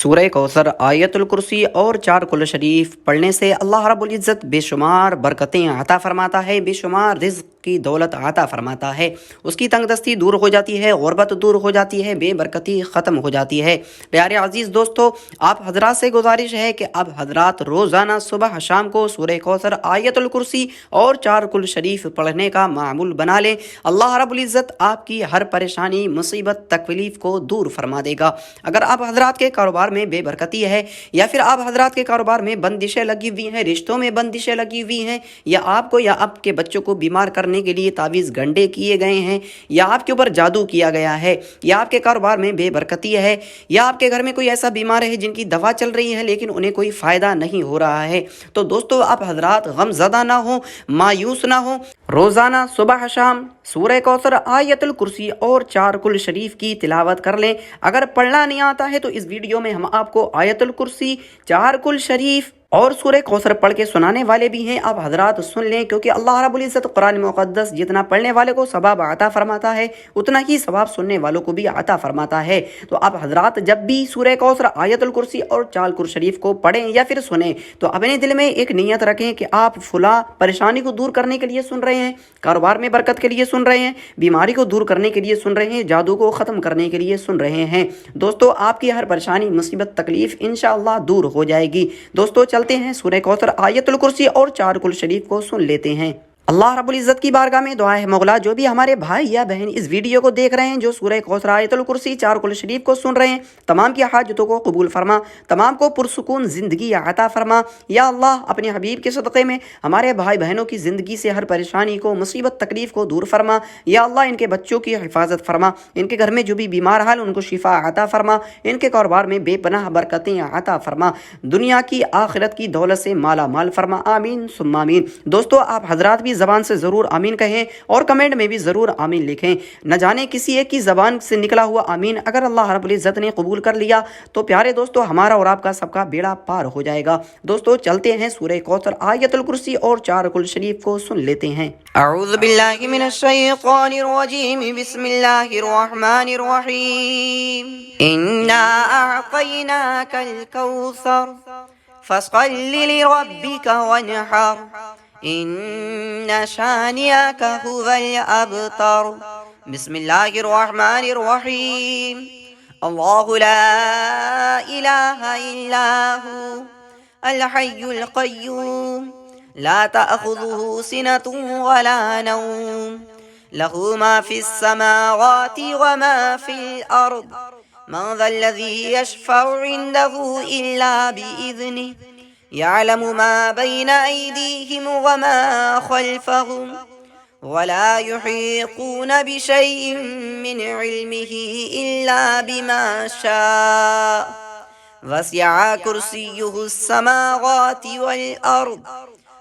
सूरह कौसर, आयतुल कुर्सी और चार कुल शरीफ पढ़ने से अल्लाह रब्बुल इज़्ज़त बेशुमार बरकतें अता फरमाता है, बेशुमार रिज़्क़ की दौलत अता फरमाता है। उसकी तंगदस्ती दूर हो जाती है, गुरबत दूर हो जाती है, बेबरकती ख़त्म हो जाती है। प्यारे अज़ीज़ दोस्तों, आप हज़रात से गुजारिश है कि आप हज़रात रोज़ाना सुबह शाम को सूरह कौसर, आयतुल कुर्सी और चार कुल शरीफ पढ़ने का मामूल बना लें। अल्लाह रब्बुल इज़्ज़त आपकी हर परेशानी, मुसीबत, तकलीफ़ को दूर फरमा देगा। अगर आप हज़रात के कारोबार में बेबरकती है, या फिर आप हजरात के कारोबार में बंदिशें लगी हुई हैं, रिश्तों में बंदिशें लगी हुई हैं, या आपको या आपके बच्चों को बीमार करने के लिए तावीज़ गंडे किए गए हैं, या आपके ऊपर जादू किया गया है, या आपके कारोबार में बेबरकती है, या आपके घर में कोई ऐसा बीमार है जिनकी दवा चल रही है लेकिन उन्हें कोई फ़ायदा नहीं हो रहा है, तो दोस्तों आप हजरात गमज़दा ना हो, मायूस ना हो। रोज़ाना सुबह शाम सूरह कौसर, आयतुल कुर्सी और चार कुल शरीफ की तिलावत कर लें। अगर पढ़ना नहीं आता है तो इस वीडियो में हम आपको आयतुल कुर्सी, चार कुल शरीफ और सूरह कौसर पढ़ के सुनाने वाले भी हैं। आप हजरात सुन लें, क्योंकि अल्लाह रब्बुल इज़्ज़त कुरान मुक़द्दस जितना पढ़ने वाले को सवाब अता फरमाता है, उतना ही सवाब सुनने वालों को भी अता फरमाता है। तो आप हजरात जब भी सूरह कौसर, आयतुल कुर्सी और चार कुल शरीफ को पढ़ें या फिर सुने, तो अपने दिल में एक नीयत रखें कि आप फुला परेशानी को दूर करने के लिए सुन रहे हैं, कारोबार में बरकत के लिए सुन रहे हैं, बीमारी को दूर करने के लिए सुन रहे हैं, जादू को ख़त्म करने के लिए सुन रहे हैं। दोस्तों आपकी हर परेशानी, मुसीबत, तकलीफ़ इंशाअल्लाह दूर हो जाएगी। दोस्तों चलते हैं सूरह कौसर, आयतुल कुर्सी और चार कुल शरीफ को सुन लेते हैं। अल्लाह रब्बुल इज़्ज़त की बारगाह में दुआ है मौला, जो भी हमारे भाई या बहन इस वीडियो को देख रहे हैं, जो सूरह कौसर, आयतुल कुर्सी, चार कुल शरीफ को सुन रहे हैं, तमाम की हाजतों को कबूल फरमा, तमाम को पुरसुकून ज़िंदगी अता फरमा। या अल्लाह अपने हबीब के सदक़े में हमारे भाई बहनों की ज़िंदगी से हर परेशानी को, मुसीबत, तकलीफ़ को दूर फरमा। या अल्लाह इनके बच्चों की हिफाजत फरमा, इनके घर में जो भी बीमार हाल उनको शिफा अता फरमा, इनके कारोबार में बेपनाह बरकतें अता फरमा, दुनिया की आखिरत की दौलत से माला माल फरमा। आमीन सुम्मा आमीन। दोस्तों आप हजरात भी ज़बान से ज़रूर आमीन कहें और कमेंट में भी ज़रूर आमीन लिखें। न जाने किसी एक की ज़बान से निकला हुआ आमीन अगर अल्लाह रब्बुल इज़्ज़त ने कबूल कर लिया तो प्यारे दोस्तों हमारा और आपका सबका बेड़ा पार हो जाएगा। दोस्तों चलते हैं सूरह कौसर, आयतुल कुर्सी और चार कुल शरीफ को सुन लेते हैं। अऊज़ु बिल्लाहि मिनश शैतानिर रजीम, बिस्मिल्लाहिर रहमानिर रहीम। इन्ना अअतैनाकल कौसर फसल्लि लिरब्बिका वन्हर, इन्ना शानिअका हुवल अबतर। बिस्मिल्लाहिर रहमानिर रहीम। अल्लाहु ला इलाहा इल्ला हु अल हय्युल क़य्यूम, ला तअख़ुज़ुहु सिनतुन वला नौम, लहु मा फ़िस समावाति व मा फ़िल अर्द, मन ज़ल्लज़ी यशफ़अु इंदहु इल्ला बिइज़निहि, यअलमु मा बैन अयदीहिम व मा खल्फ़हुम, वला युहीतून बिशैइन मिन इल्मिही इल्ला बिमा शाअ, वसिअ कुर्सियुहुस समावाति वल अर्द,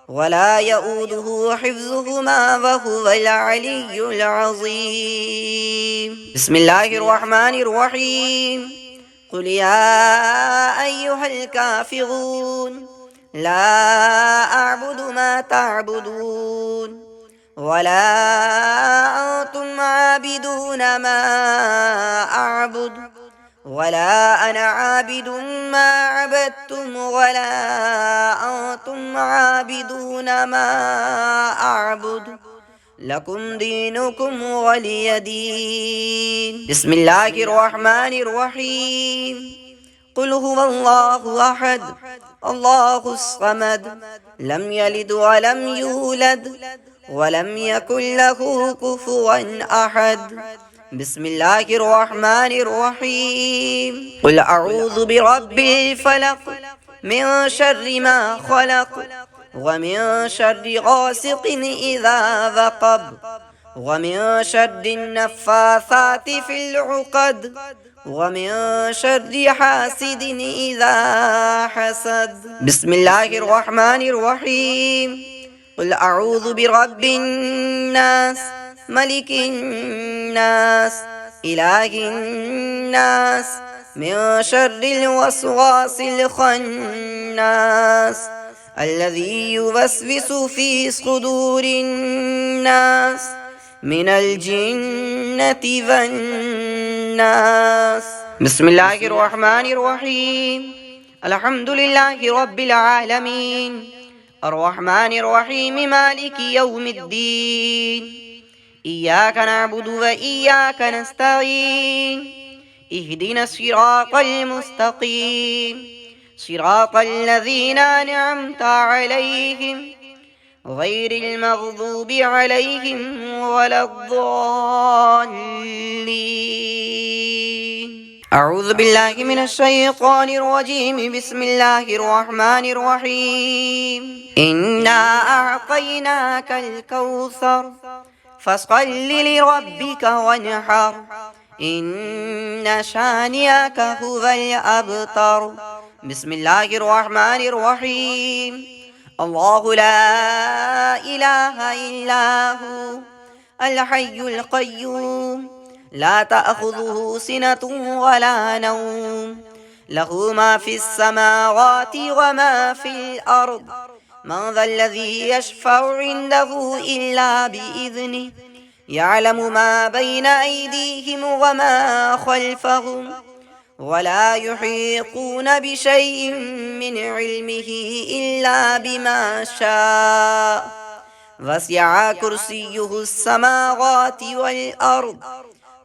वला यऊदुहु हिफ्ज़ुहुमा वहुवल अलिय्युल अज़ीम। बिस्मिल्लाहिर रहमानिर रहीम। कुल या अय्युहल काफ़िरून, ला अअबुदु मा तअबुदून, वला अंतुम आबिदून मा अअबुदु, वला अना आबिदुम मा अबदतुम, वला अंतुम आबिदून मा अअबुदु, लकुम दीनुकुम वलिय दीन। बिस्मिल्लाहिर रहमानिर रहीम। कुल हुवल्लाहु अहद, अल्लाहुस समद, लम यलिद व लम यूलद व लम यकुल लहू कुफुवन अहद। बिस्मिल्लाहिर रहमानिर रहीम। कुल अऊज़ु बिरब्बिल फलक, मिन शर्रि मा खलक, व मिन शर्रि गासिकिन इज़ा वक़ब, व मिन शर्रिन नफ़्फ़ासाति फ़िल उक़द, व मिन शर्रि हासिदिन इज़ा हसद। बिस्मिल्लाहिर रहमानिर रहीम। कुल अऊज़ु बिरब्बिन नास, मलिकिन नास, इलाहिन नास, मिन शर्रिल वस्वासिल खन्नास, अल्लज़ी युवस्विसु फ़ी सुदूरिन नास, मिनल जिन्नति वन्नास। बिस्मिल्लाहिर्रहमानिर्रहीम। अल्हम्दुलिल्लाहि रब्बिल आलमीन अर्रहमानिर्रहीम मालिकि यौमिद्दीन। इय्याक नअबुदु व इय्याक नस्तईन। इहदिनस सिरातल मुस्तकीम सिरातल लज़ीना अनअमता अलैहिम गैरिल मग़दूबि अलैहिम वलद्दाल्लीन। अऊज़ु बिल्लाहि मिनश शैतानिर रजीम। बिस्मिल्लाहिर रहमानिर रहीम। इन्ना अअतैनाकल कौसर फसल्लि लिरब्बिका वन्हर इन्न शानिअका हुवल अबतर। बिस्मिल्लाहिर रहमानिर रहीम। अल्लाहु ला इलाहा इल्ला हु अल हय्युल क़य्यूम ला तअख़ुज़ुहु सिनतुन वला नौम लहु मा फ़िस समावाति व मा फ़िल अर्द मन ज़ल्लज़ी यशफ़अु इंदहु इल्ला बिइज़निहि यअलमु मा बैन अयदीहिम व मा ख़ल्फ़हुम वला युहीतून बिशैइन मिन इल्मिहि इल्ला बिमा शाअ वसिअ कुर्सियुहुस समावाति वल अर्द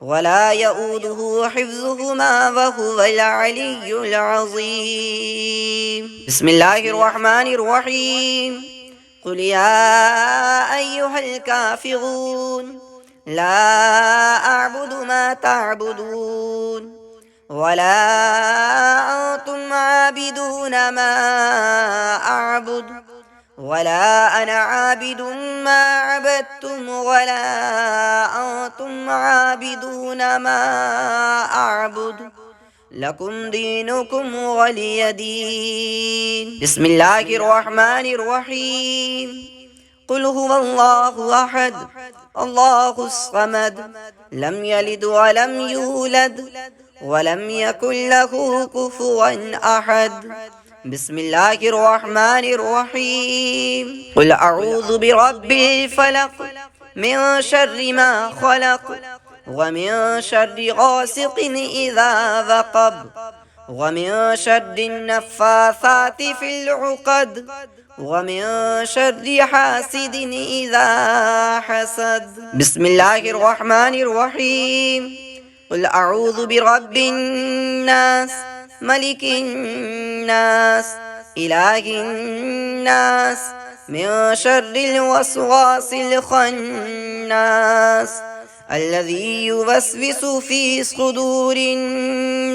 वला यऊदुहु हिफ्ज़ुहुमा वहुवल अलिय्युल अज़ीम। बिस्मिल्लाहिर रहमानिर रहीम। कुल या अय्युहल काफ़िरून ला अअबुदु मा तअबुदून वला अंतुम आबिदून मा अअबुद वला अना आबिदुम मा अबदतुम वला अंतुम आबिदून मा अअबुद लकुम दीनुकुम वलिय दीन। बिस्मिल्लाहिर रहमानिर रहीम। कुल हुवल्लाहु अहद अल्लाहुस समद लम यलिद वलम यूलद वलम यकुल लहु कुफुवन अहद। बिस्मिल्लाहिर रहमानिर रहीम। कुल अऊज़ु बिरब्बिल फलक मिन शर्रि मा खलक व मिन शर्रि गासिकिन इज़ा वक़ब व मिन शर्रि नफ़्फ़ासाति फ़िल उक़द व मिन शर्रि हासिदिन इज़ा हसद। बिस्मिल्लाहिर रहमानिर रहीम। कुल अऊज़ु बिरब्बिन नास मलिकिन नास इलाहिन नास मिन शर्रिल वस्वासिल खन्नास अल्लज़ी युवस्विसु फ़ी सुदूरिन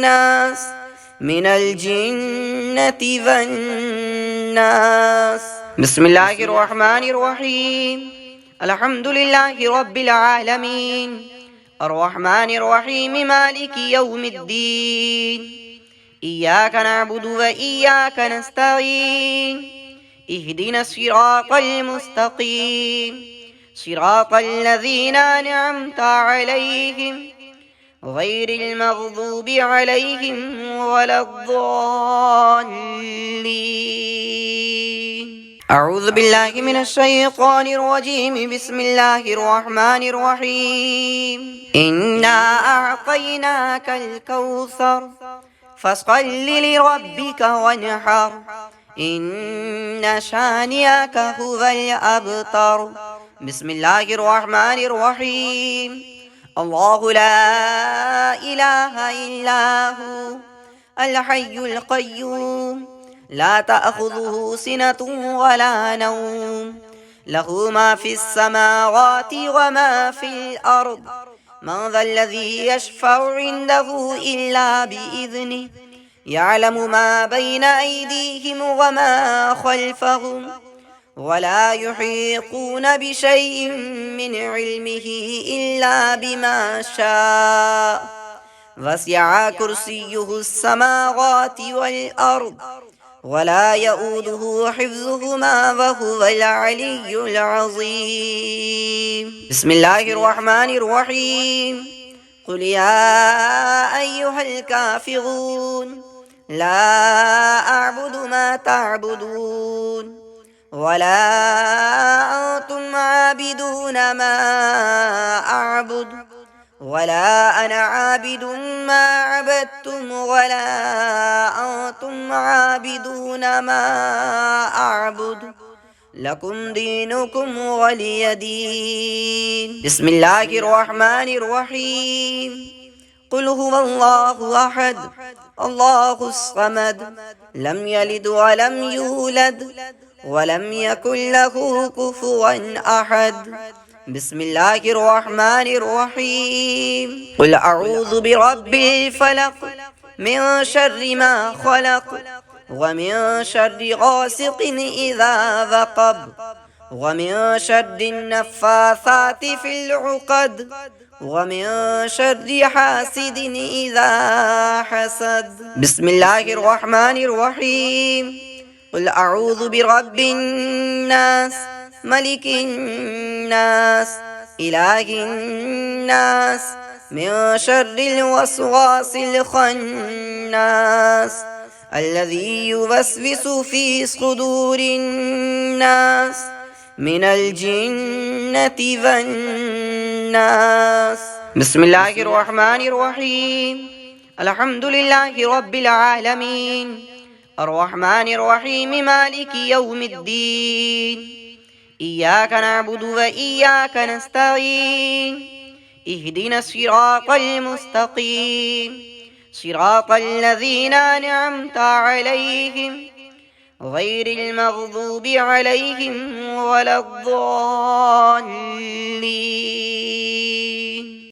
नास मिनल जिन्नति वन्नास। बिस्मिल्लाहिर रहमानिर रहीम। अल्हम्दुलिल्लाहि रब्बिल आलमीन अर्रहमानिर रहीम मालिकि यौमिद्दीन। इय्याक नअबुदु व इय्याक नस्तईन। इहदिनस सिरातल मुस्तकीम सिरातल लज़ीना अनअमता अलैहिम गैरिल मग़दूबि अलैहिम वलद्दाल्लीन। अऊज़ु बिल्लाहि मिनश शैतानिर रजीम। बिस्मिल्लाहिर रहमानिर रहीम। इन्ना अअतैनाकल कौसर फसल्लि लिरब्बिका वन्हर इन्न शानिअका हुवल अबतर। बिस्मिल्लाहिर रहमानिर रहीम। अल्लाहु ला इलाहा इल्ला हु अल हय्युल क़य्यूम ला तअख़ुज़ुहु सिनतुन वला नौम लहु मा फ़िस समावाति व मा फ़िल अर्द मन ज़ल्लज़ी यशफ़अु इंदहु इल्ला बिइज़निहि यअलमु मा बैन अयदीहिम व मा ख़ल्फ़हुम वला युहीतून बिशैइन मिन इल्मिहि इल्ला बिमा शाअ वसिअ कुर्सियुहुस समावाति वल अर्द वला यऊदुहु हिफ्ज़ुहुमा वहुवल अलिय्युल अज़ीम। बिस्मिल्लाहिर रहमानिर रहीम। कुल या अय्युहल काफ़िरून ला अअबुदु मा तअबुदून वला अंतुम आबिदून मा अअबुद ولا أنا عابد ما عبدتم ولا أنتم عابدون ما أعبد لكم دينكم ولي دين. بسم الله الرحمن الرحيم. قل هو الله أحد الله الصمد لم يلد ولم يولد ولم يكن له كفوا أحد. بسم الله الرحمن الرحيم. قل أعوذ برب الفلق من شر ما خلق ومن شر غاسق إذا وقب ومن شر النفاثات في العقد ومن شر حاسد إذا حسد. بسم الله الرحمن الرحيم. قل أعوذ برب الناس ملك الناس إله الناس من شر الوسواس الخناس الذي يوسوس في صدور الناس من الجنة والناس. بسم الله الرحمن الرحيم. الحمد لله رب العالمين الرحمن الرحيم مالك يوم الدين إياك نعبد وإياك نستعين اهدنا الصراط المستقيم صراط الذين أنعمت عليهم غير المغضوب عليهم ولا الضالين.